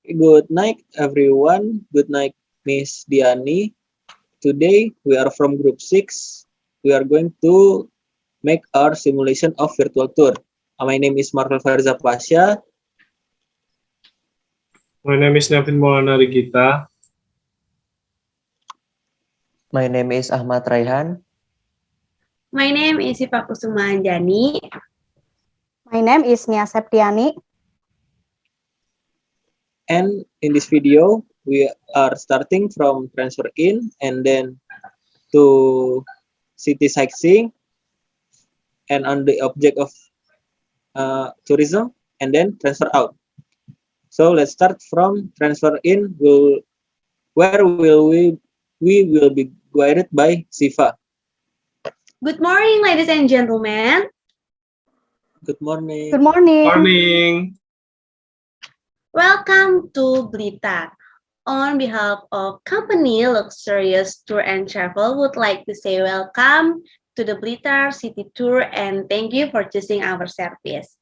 Good night, everyone. Good night, Miss Diani. Today we are from Group 6. We are going to make our simulation of virtual tour. My name is Marvel Fariza Pasha. My name is Nevin Maulana Rigitta. My name is Achmad Raihan. My name is Siva Kusuma Anjani. My name is Nia Septiani. And in this video, we are starting from transfer in and then to city sightseeing and on the object of tourism and then transfer out. So let's start from transfer in. Where we will be guided by Siva. Good morning, ladies and gentlemen. Good morning. Good morning. Morning. Welcome to Blitar. On behalf of company Luxurious Tour and Travel, would like to say welcome to the Blitar City Tour and thank you for choosing our service.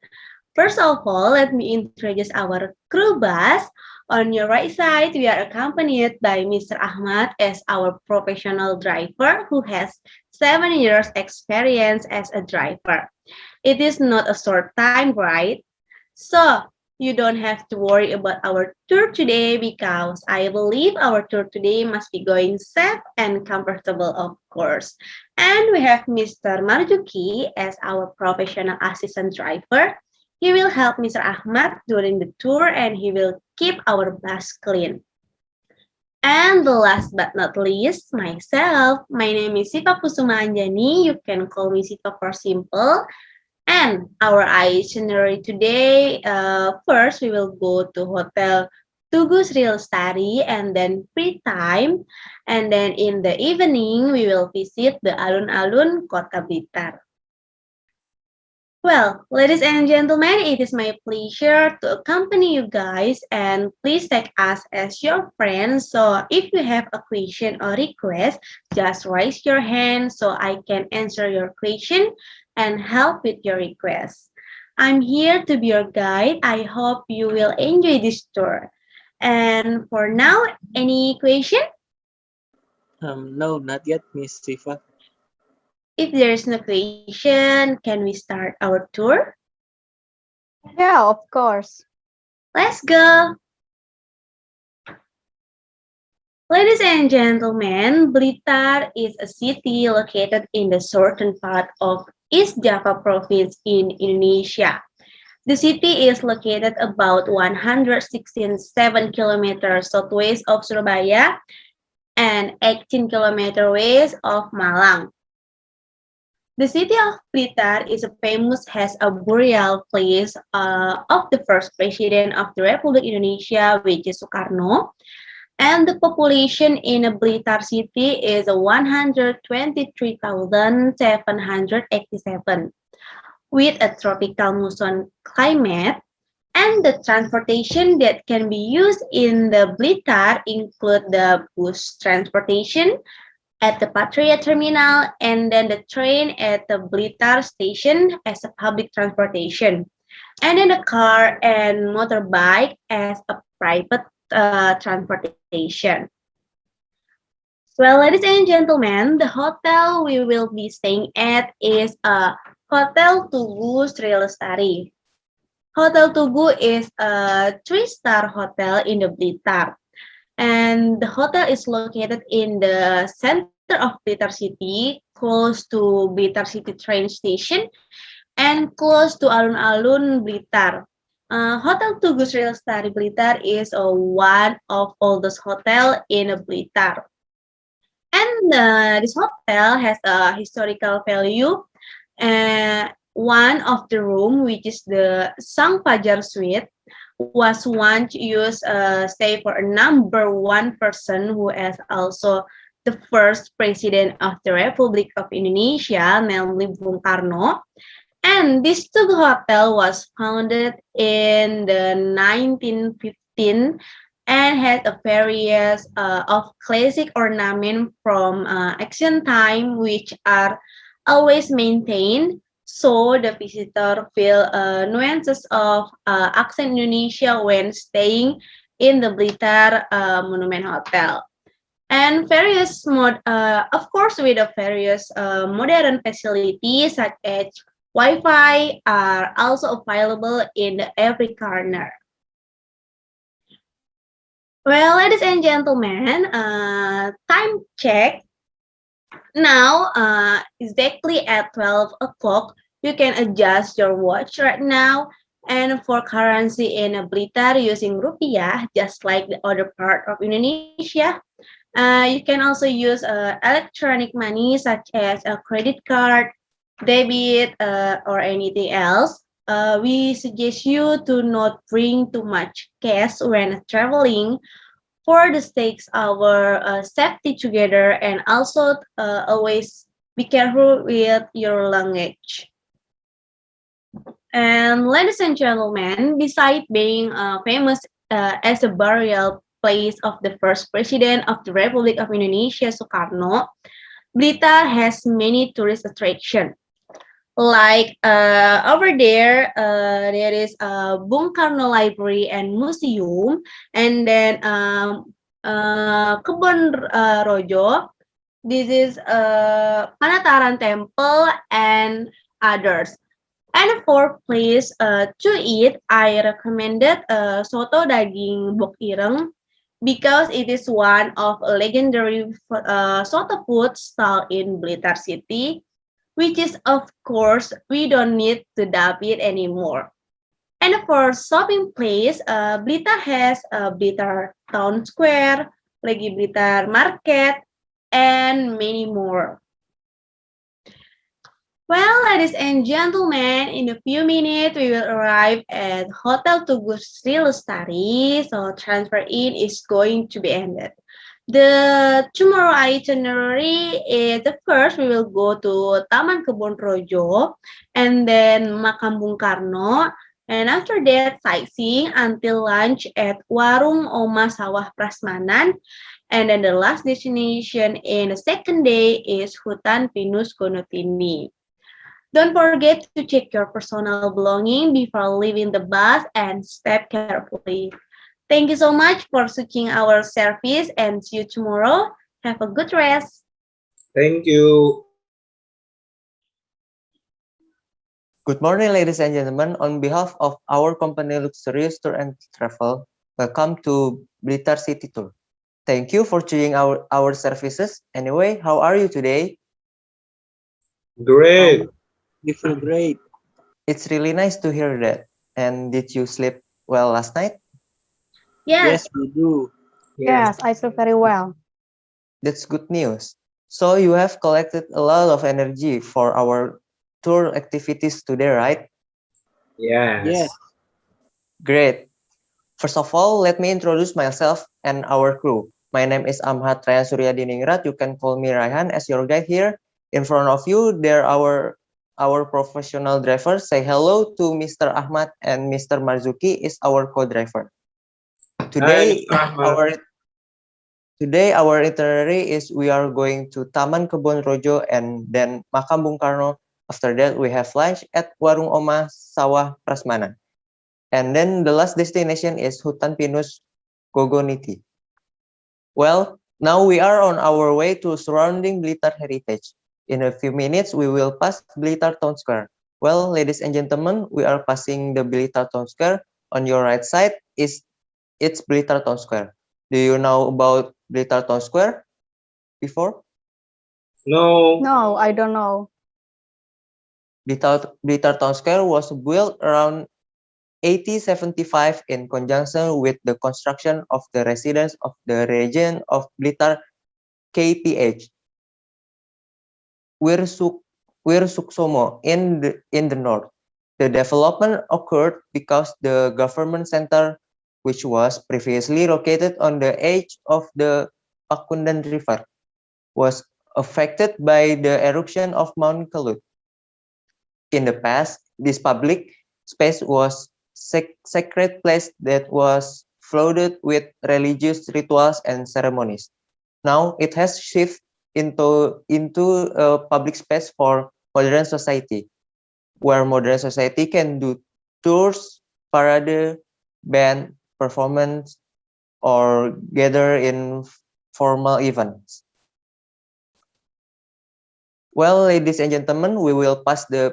First of all, let me introduce our crew bus. On your right side, we are accompanied by Mr. Achmad as our professional driver who has 7 years experience as a driver. It is not a short time, right? So, you don't have to worry about our tour today because I believe our tour today must be going safe and comfortable, of course. And we have Mr. Marjuki as our professional assistant driver. He will help Mr. Ahmad during the tour and he will keep our bus clean. And the last but not least, myself. My name is Siva Kusuma Anjani. You can call me Siva for simple. And our itinerary today, first we will go to Hotel Tugu Sri Lestari and then free time. And then in the evening, we will visit the alun-alun Kota Blitar. Well, ladies and gentlemen, it is my pleasure to accompany you guys and please take us as your friends. So if you have a question or request, just raise your hand so I can answer your question and help with your request. I'm here to be your guide. I hope you will enjoy this tour. And for now, any question? No, not yet, Miss Siva. If there is no question, can we start our tour? Yeah, of course. Let's go! Ladies and gentlemen, Blitar is a city located in the southern part of East Java province in Indonesia. The city is located about 167 kilometers southwest of Surabaya and 18 kilometers west of Malang. The city of Blitar is famous as a burial place of the first president of the Republic Indonesia, which is Sukarno. And the population in Blitar city is 123,787 with a tropical monsoon climate. And the transportation that can be used in the Blitar include the bus transportation at the Patria terminal and then the train at the Blitar station as a public transportation. And then the car and motorbike as a private transportation. Well, ladies and gentlemen, the hotel we will be staying at is Hotel Tugu Sri Lestari. Hotel Tugu is a 3-star hotel in the Blitar. And the hotel is located in the center of Blitar City, close to Blitar City train station, and close to alun-alun Blitar. Hotel Tugu Sri Lestari Blitar is one of oldest hotel in Blitar. And this hotel has a historical value. One of the room, which is the Sang Fajar Suite, was once used stay for a number one person who is also the first president of the Republic of Indonesia, namely Bung Karno. And this Tugu Hotel was founded in the 1915 and had a various of classic ornament from ancient time, which are always maintained. So the visitor feel nuances of accent Indonesia when staying in the Blitar Monument Hotel. And of course, with the various modern facilities such as Wi-Fi are also available in every corner. Well, ladies and gentlemen, time check. Now, exactly at 12 o'clock, you can adjust your watch right now. And for currency in Blitar using rupiah, just like the other part of Indonesia, you can also use electronic money such as a credit card, debit, or anything else. We suggest you to not bring too much cash when traveling for the stakes our safety together, and also always be careful with your luggage. And ladies and gentlemen, besides being famous as a burial place of the first president of the Republic of Indonesia, Soekarno, Blitar has many tourist attractions. Like over there, there is a Bung Karno Library and Museum, and then Kebun Rojo. This is Panataran Temple and others. And for place to eat, I recommended soto daging bok ireng because it is one of a legendary soto food stall in Blitar City, which is of course we don't need to dub it anymore. And for shopping place, Blitar has Blitar Town Square, lagi Blitar Market, and many more. Well, ladies and gentlemen, in a few minutes we will arrive at Hotel Tugu Sri Lestari, so transfer in is going to be ended. The tomorrow itinerary is the first we will go to Taman Kebon Rojo and then Makam Bung Karno, and after that sightseeing until lunch at Warung Oma Sawah Prasmanan, and then the last destination in the second day is Hutan Pinus Gonotini. Don't forget to check your personal belonging before leaving the bus and step carefully. Thank you so much for switching our service and see you tomorrow. Have a good rest. Thank you. Good morning, ladies and gentlemen. On behalf of our company Luxurious Tour and Travel, welcome to Blitar City Tour. Thank you for choosing our services. Anyway, how are you today? Great. We feel great. It's really nice to hear that. And did you sleep well last night? Yes, Yes, we do. Yes, I feel very well. That's good news. So you have collected a lot of energy for our tour activities today, right? Yes. Yes. Great. First of all, let me introduce myself and our crew. My name is Raihan Suryadi Ningrat. You can call me Raihan as your guide here. In front of you, there are our professional drivers. Say hello to Mr. Achmad, and Mr. Marzuki is our co-driver. Hi, Today, Mr. Ahmad. our itinerary is we are going to Taman Kebon Rojo and then Makam Bung Karno. After that, we have lunch at Warung Oma Sawah Prasmanan. And then the last destination is Hutan Pinus Gogoniti. Well, now we are on our way to surrounding Blitar Heritage. In a few minutes, we will pass Blitar Town Square. Well, ladies and gentlemen, we are passing the Blitar Town Square. On your right side it's Blitar Town Square. Do you know about Blitar Town Square before? No. No, I don't know. Blitar Town Square was built around 1875 in conjunction with the construction of the residence of the region of Blitar KPH, Wirsuksomo in the north. The development occurred because the government center, which was previously located on the edge of the Pakundan River, was affected by the eruption of Mount Kelut. In the past, this public space was sacred place that was flooded with religious rituals and ceremonies. Now it has shifted into a public space for modern society, where modern society can do tours, parade, band, performance, or gather in formal events. Well, ladies and gentlemen, we will pass the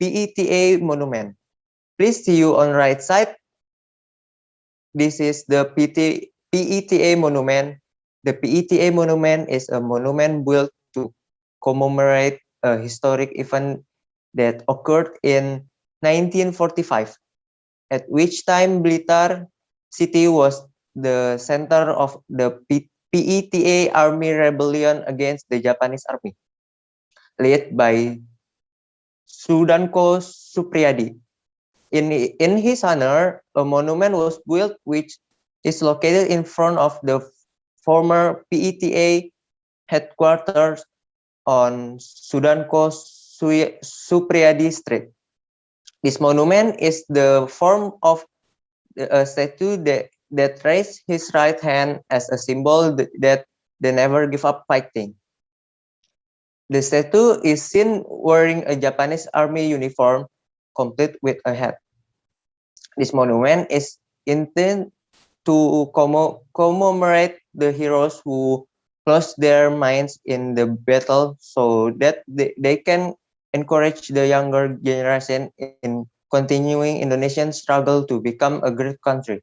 PETA monument. Please see you on right side. This is the PETA monument. The PETA monument is a monument built to commemorate a historic event that occurred in 1945, at which time Blitar city was the center of the PETA army rebellion against the Japanese army, led by Sudanko Supriyadi. In his honor, a monument was built which is located in front of the former PETA headquarters on Sudanko Supriyadi Street. This monument is the form of a statue that raised his right hand as a symbol that they never give up fighting. The statue is seen wearing a Japanese army uniform, complete with a hat. This monument is intended to commemorate the heroes who lost their minds in the battle so that they can encourage the younger generation in continuing Indonesian struggle to become a great country.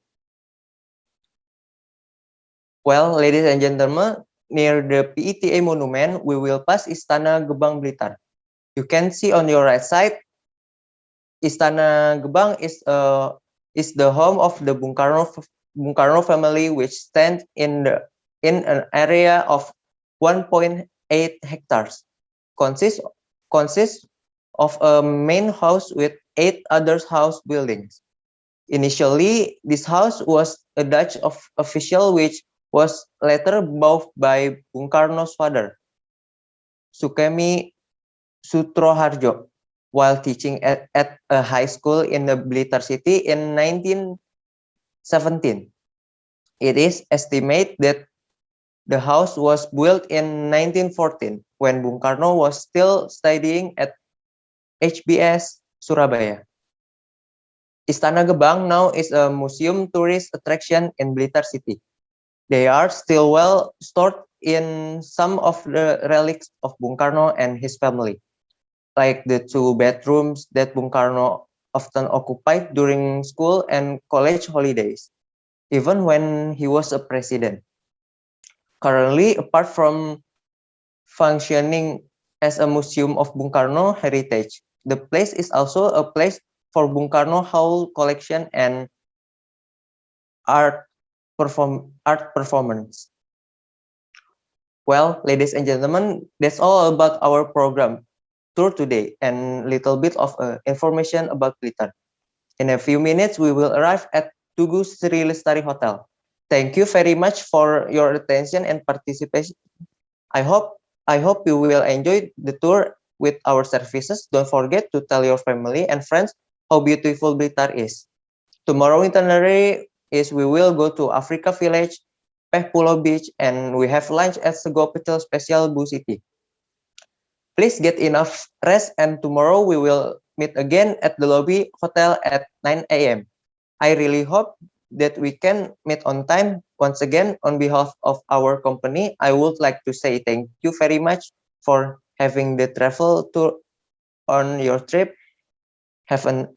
Well, ladies and gentlemen, near the PETA monument, we will pass Istana Gebang Blitar. You can see on your right side, Istana Gebang is the home of the Bung Karno family, which stands in an area of 1.8 hectares. Consists of a main house with 8 other house buildings. Initially, this house was a Dutch official which was later bought by Bung Karno's father, Sukemi Sutroharjo, while teaching at a high school in the Blitar city in 1917. It is estimated that the house was built in 1914 when Bung Karno was still studying at HBS Surabaya. Istana Gebang now is a museum tourist attraction in Blitar city. They are still well stored in some of the relics of Bung Karno and his family, like the 2 bedrooms that Bung Karno often occupied during school and college holidays, even when he was a president. Currently, apart from functioning as a museum of Bung Karno heritage, the place is also a place for Bung Karno Hall collection and art performance. Well, ladies and gentlemen, that's all about our program tour today and little bit of information about Blitar. In a few minutes, we will arrive at Tugu Sri Lestari Hotel. Thank you very much for your attention and participation. I hope you will enjoy the tour with our services. Don't forget to tell your family and friends how beautiful Blitar is. Tomorrow itinerary is we will go to Africa Village, Peh Pulau Beach, and we have lunch at Sego Pecel Special Bu City. Please get enough rest, and tomorrow we will meet again at the lobby hotel at 9 a.m. I really hope that we can meet on time. Once again, on behalf of our company, I would like to say thank you very much for having the travel tour on your trip. Have a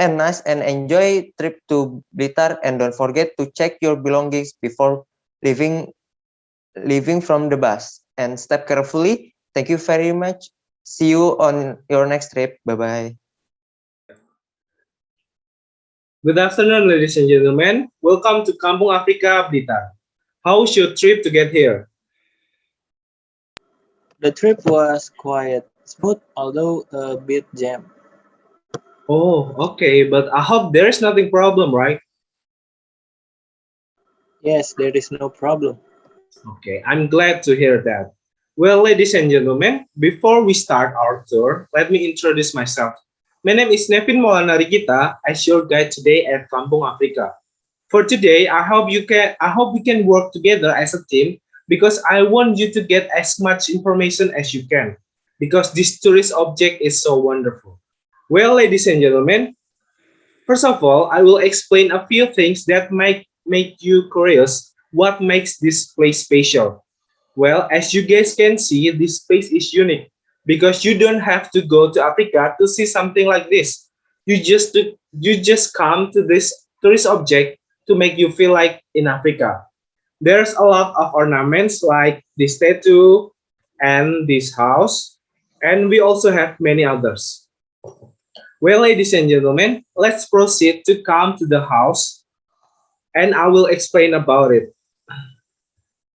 nice and enjoy trip to Blitar, and don't forget to check your belongings before leaving from the bus, and step carefully. Thank you very much. See you on your next trip. Bye bye. Good afternoon, ladies and gentlemen. Welcome to Kampung Afrika, Blitar. How's your trip to get here? The trip was quite smooth, although a bit jammed. Oh, okay, but I hope there is nothing problem, right? Yes, there is no problem. Okay, I'm glad to hear that. Well, ladies and gentlemen, before we start our tour, let me introduce myself. My name is Nevin Maulana Rigitta, as your guide today at Kampung Afrika. For today, I hope we can work together as a team because I want you to get as much information as you can because this tourist object is so wonderful. Well, ladies and gentlemen, first of all, I will explain a few things that make you curious what makes this place special. Well, as you guys can see, this place is unique because you don't have to go to Africa to see something like this. You just come to this tourist object to make you feel like in Africa. There's a lot of ornaments like this statue and this house, and we also have many others. Well, ladies and gentlemen, let's proceed to come to the house and I will explain about it.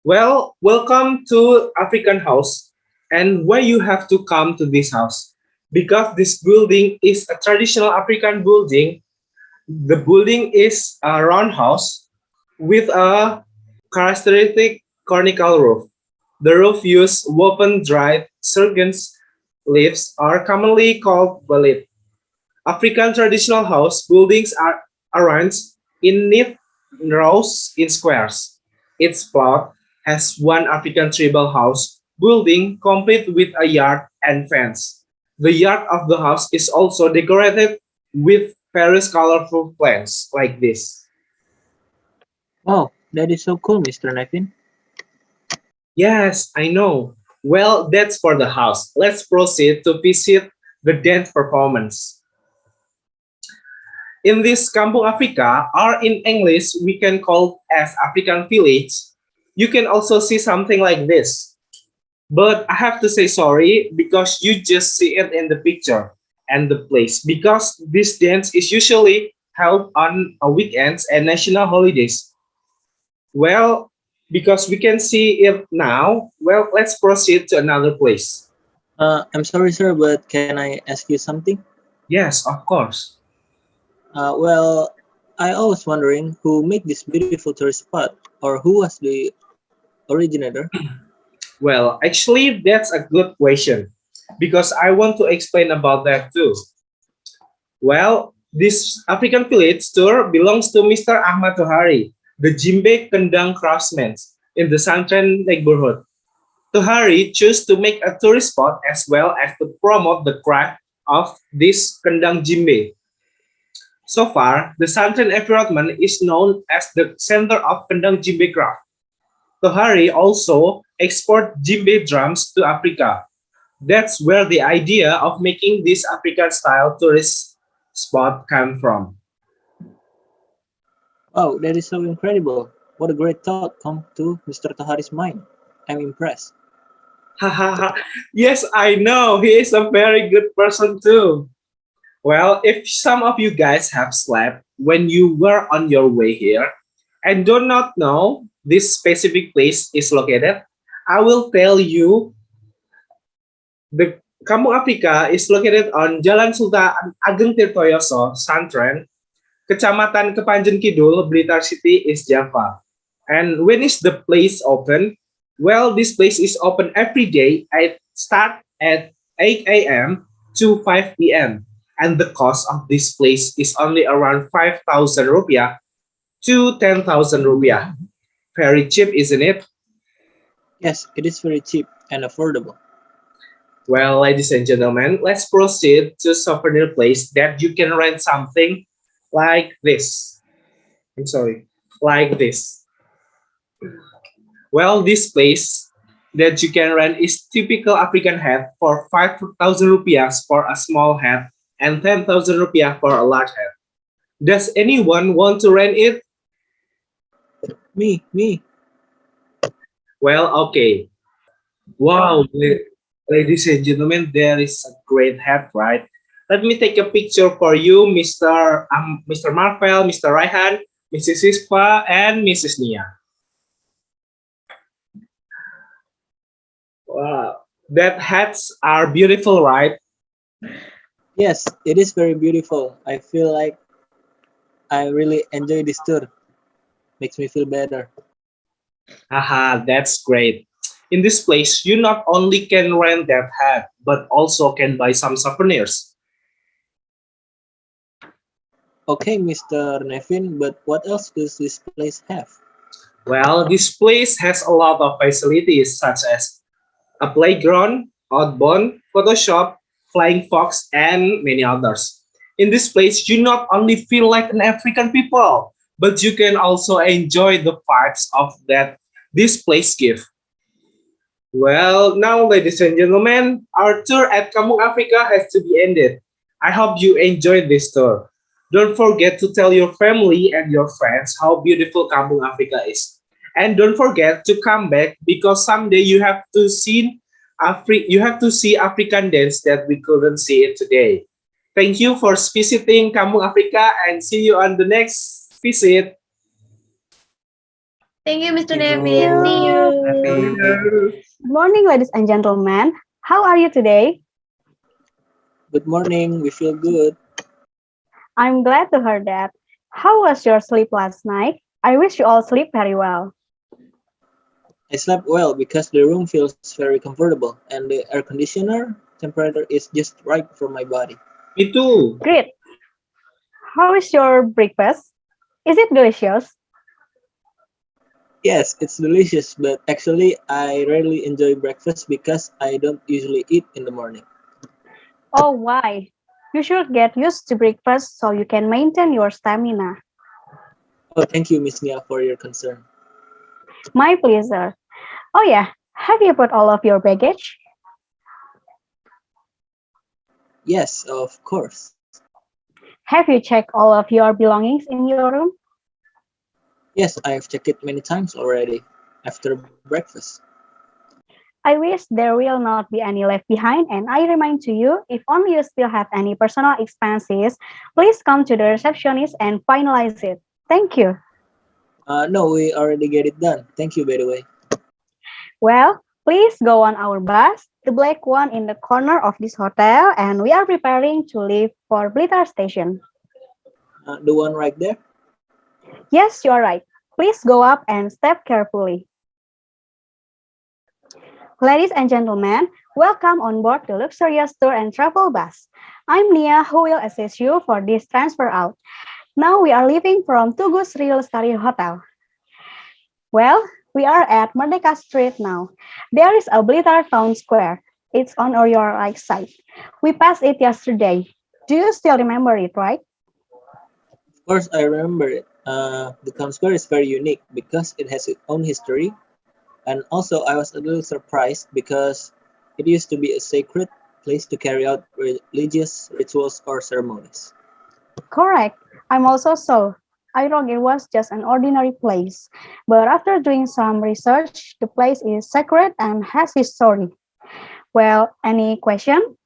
Well, welcome to African House. And why you have to come to this house? Because this building is a traditional African building. The building is a round house with a characteristic conical roof. The roof uses woven dried surgeon's leaves are commonly called balit. African traditional house buildings are arranged in neat rows in squares. Each plot has one African tribal house building complete with a yard and fence. The yard of the house is also decorated with various colorful plants like this. Wow, that is so cool, Mr. Nevin. Yes, I know. Well, that's for the house. Let's proceed to visit the dance performance. In this Kampung Afrika, or in English we can call as African village, you can also see something like this. But I have to say sorry because you just see it in the picture and the place because this dance is usually held on weekends and national holidays. Well, because we can see it now, well, let's proceed to another place. I'm sorry, sir, but can I ask you something? Yes, of course. Well, I always wondering who made this beautiful tourist spot, or who was the originator. Well, actually, that's a good question because I want to explain about that too. Well, this African village tour belongs to Mr. Ahmad Tohari, the Jimbe Kendang craftsman in the Santren neighborhood. Tohari chose to make a tourist spot as well as to promote the craft of this Kendang Jimbe. So far, the Santren environment is known as the center of Kendang Jimbe craft. Tohari also export djembe drums to Africa. That's where the idea of making this African-style tourist spot came from. Wow, that is so incredible. What a great thought come to Mr. Tahari's mind. I'm impressed. Yes, I know. He is a very good person too. Well, if some of you guys have slept when you were on your way here and do not know this specific place is located, I will tell you the Kampung Afrika is located on Jalan Sultan Ageng Tirtoyoso, Santren, Kecamatan Kepanjen Kidul, Blitar City, East Java. And when is the place open? Well, this place is open every day. I start at 8 a.m. to 5 p.m. And the cost of this place is only around 5,000 rupiah to 10,000 rupiah. Very cheap, isn't it? Yes, it is very cheap and affordable. Well, ladies and gentlemen, let's proceed to souvenir place that you can rent something like this. I'm sorry, like this. Well, this place that you can rent is typical African hat for 5,000 rupiah for a small hat and 10,000 rupiah for a large hat. Does anyone want to rent it? Me. Well, okay. Wow, ladies and gentlemen, there is a great hat, right? Let me take a picture for you, Mr. Marvel, Mr. Raihan, Mrs. Siva, and Mrs. Nia. Wow, that hats are beautiful, right? Yes, it is very beautiful. I feel like I really enjoy this tour. Makes me feel better. Haha, that's great. In this place, you not only can rent that hat, but also can buy some souvenirs. Okay, Mr. Nevin, but what else does this place have? Well, this place has a lot of facilities such as a playground, outbound, Photoshop, flying fox, and many others. In this place, you not only feel like an African people, but you can also enjoy the vibes of that this place gives. Well, now, ladies and gentlemen, our tour at Kampung Africa has to be ended. I hope you enjoyed this tour. Don't forget to tell your family and your friends how beautiful Kampung Africa is. And don't forget to come back because someday you have to see African dance that we couldn't see it today. Thank you for visiting Kampung Africa and see you on the next visit. Thank you, Mr. Thank Nevin. See You. you, you. Nevin. Good morning, ladies and gentlemen. How are you today? Good morning. We feel good. I'm glad to hear that. How was your sleep last night? I wish you all sleep very well. I slept well because the room feels very comfortable and the air conditioner temperature is just right for my body. Me too. Great. How is your breakfast? Is it delicious? Yes, it's delicious, but actually I rarely enjoy breakfast because I don't usually eat in the morning. Oh, why? You should get used to breakfast so you can maintain your stamina. Oh, thank you, Miss Nia, for your concern. My pleasure. Oh, yeah. Have you put all of your baggage? Yes, of course. Have you checked all of your belongings in your room? Yes, I have checked it many times already after breakfast. I wish there will not be any left behind, and I remind to you, if only you still have any personal expenses, please come to the receptionist and finalize it. Thank you. No, we already get it done. Thank you, by the way. Well, please go on our bus, the black one in the corner of this hotel, and we are preparing to leave for Blitar station. The one right there? Yes, you are right. Please go up and step carefully. Ladies and gentlemen, welcome on board the luxurious tour and travel bus. I'm Nia, who will assist you for this transfer out. Now we are leaving from Tugus Real Lestari Hotel. Well, we are at Merdeka Street now. There is a Blitar Town Square. It's on your right side. We passed it yesterday. Do you still remember it, right? Of course, I remember it. The town square is very unique because it has its own history, and also I was a little surprised because it used to be a sacred place to carry out religious rituals or ceremonies. Correct. I'm also so. I thought it was just an ordinary place. But after doing some research, the place is sacred and has history. Well, any question?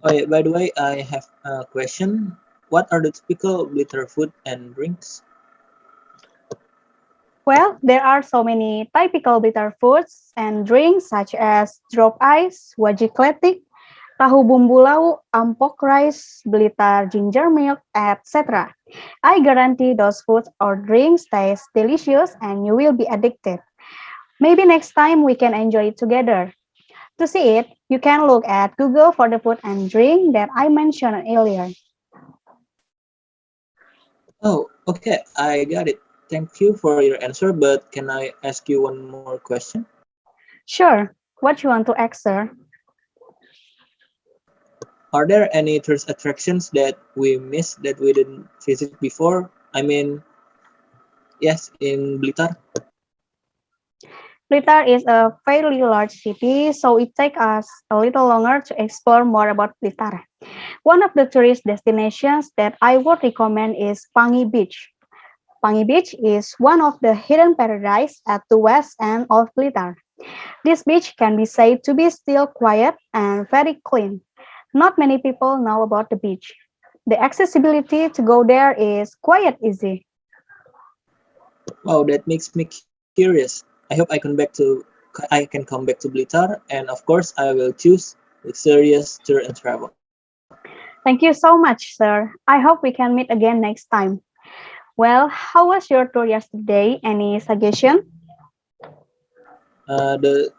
Oh yeah, by the way, I have a question. What are the typical Blitar food and drinks? Well, there are so many typical bitter foods and drinks such as drop ice, wajik kletik, tahu bumbu lau, ampok rice, blitar ginger milk, etc. I guarantee those foods or drinks taste delicious and you will be addicted. Maybe next time we can enjoy it together. To see it, you can look at Google for the food and drink that I mentioned earlier. Oh, okay, I got it. Thank you for your answer, but can I ask you one more question? Sure, what you want to ask, sir? Are there any tourist attractions that we missed that we didn't visit before? I mean, yes, in Blitar. Blitar is a fairly large city, so it takes us a little longer to explore more about Blitar. One of the tourist destinations that I would recommend is Pangi Beach. Pangi Beach is one of the hidden paradise at the west end of Blitar. This beach can be said to be still quiet and very clean. Not many people know about the beach. The accessibility to go there is quite easy. Wow, that makes me curious. I hope I can come back to Blitar, and of course, I will choose luxurious tour and travel. Thank you so much, sir. I hope we can meet again next time. Well, how was your tour yesterday? Any suggestion? The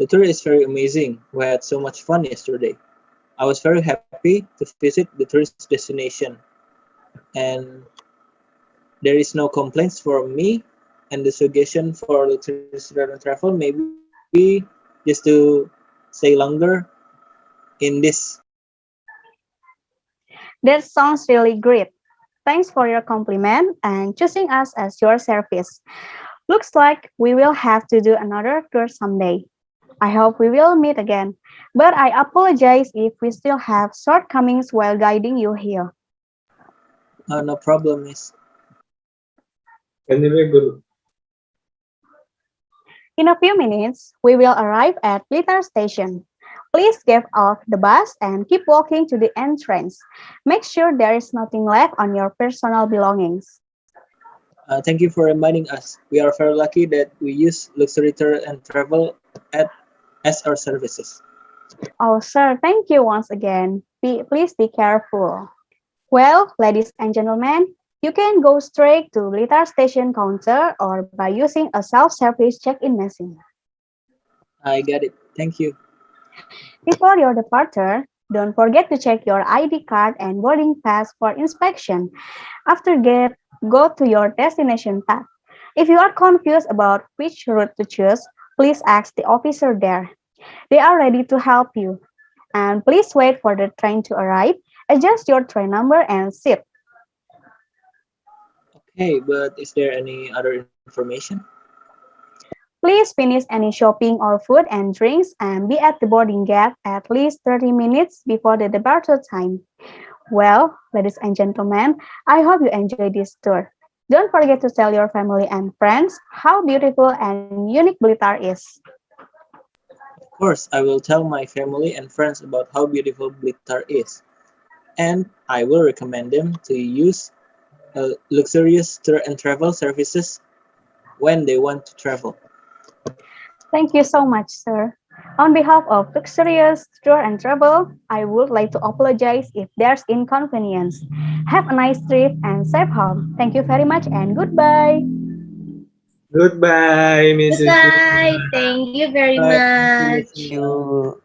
tour is very amazing. We had so much fun yesterday. I was very happy to visit the tourist destination, and there is no complaints from me. And the suggestion for luxurious tour and travel maybe just to stay longer in this. That sounds really great. Thanks for your compliment and choosing us as your service. Looks like we will have to do another tour someday. I hope we will meet again. But I apologize if we still have shortcomings while guiding you here. No problem, miss. Anyway, good. In a few minutes, we will arrive at Blitar Station. Please get off the bus and keep walking to the entrance. Make sure there is nothing left on your personal belongings. Thank you for reminding us. We are very lucky that we use luxury tour and travel at as our services. Oh, sir, thank you once again. Please be careful. Well, ladies and gentlemen, you can go straight to Blitar Station counter or by using a self-service check-in machine. I get it. Thank you. Before your departure, don't forget to check your ID card and boarding pass for inspection. Go to your destination tab. If you are confused about which route to choose, please ask the officer there. They are ready to help you. And please wait for the train to arrive. Adjust your train number and seat. Okay, but is there any other information? Please finish any shopping or food and drinks and be at the boarding gate at least 30 minutes before the departure time. Well, ladies and gentlemen, I hope you enjoy this tour. Don't forget to tell your family and friends how beautiful and unique Blitar is. Of course, I will tell my family and friends about how beautiful Blitar is, and I will recommend them to use luxurious tour and travel services when they want to travel. Thank you so much, sir. On behalf of Luxurious Tour and Travel, I would like to apologize if there's inconvenience. Have a nice trip and safe home. Thank you very much and goodbye. Goodbye, Mrs. Goodbye. Thank you very Bye. See much. you. You